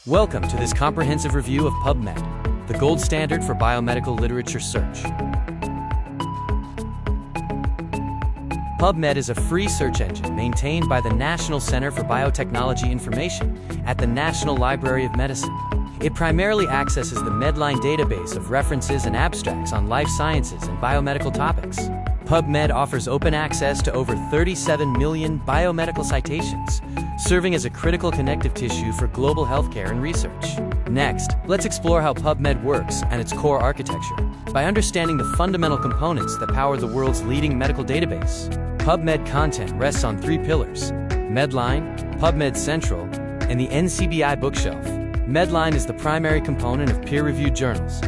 Welcome to this comprehensive review of PubMed, the gold standard for biomedical literature search. PubMed is a free search engine maintained by the National Center for Biotechnology Information at the National Library of Medicine. It primarily accesses the MEDLINE database of references and abstracts on life sciences and biomedical topics. PubMed offers open access to over 37 million biomedical citations, serving as a critical connective tissue for global healthcare and research. Next, let's explore how PubMed works and its core architecture. By understanding the fundamental components that power the world's leading medical database, PubMed content rests on three pillars: MEDLINE, PubMed Central, and the NCBI bookshelf. MEDLINE is the primary component of peer-reviewed journals.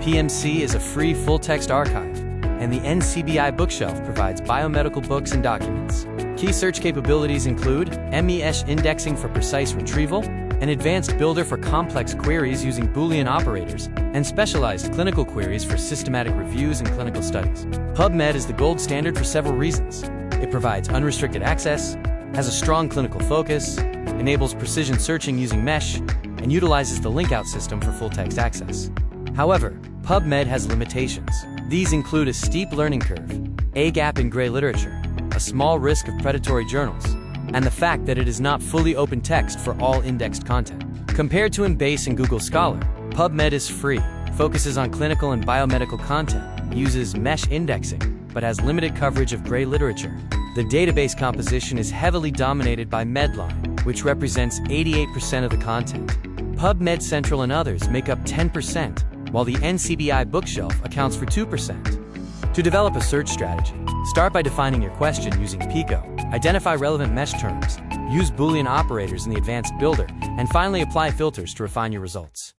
PMC is a free full-text archive, and the NCBI bookshelf provides biomedical books and documents. Key search capabilities include MEsh indexing for precise retrieval, an advanced builder for complex queries using Boolean operators, and specialized clinical queries for systematic reviews and clinical studies. PubMed is the gold standard for several reasons. It provides unrestricted access, has a strong clinical focus, enables precision searching using mesh, and utilizes the link-out system for full-text access. However, PubMed has limitations. These include a steep learning curve, a gap in gray literature, a small risk of predatory journals, and the fact that it is not fully open text for all indexed content. Compared to Embase and Google Scholar, PubMed is free, focuses on clinical and biomedical content, uses mesh indexing, but has limited coverage of gray literature. The database composition is heavily dominated by MEDLINE, which represents 88% of the content. PubMed Central and others make up 10%, while the NCBI bookshelf accounts for 2%. To develop a search strategy, start by defining your question using Pico, identify relevant mesh terms, use Boolean operators in the advanced builder, and finally apply filters to refine your results.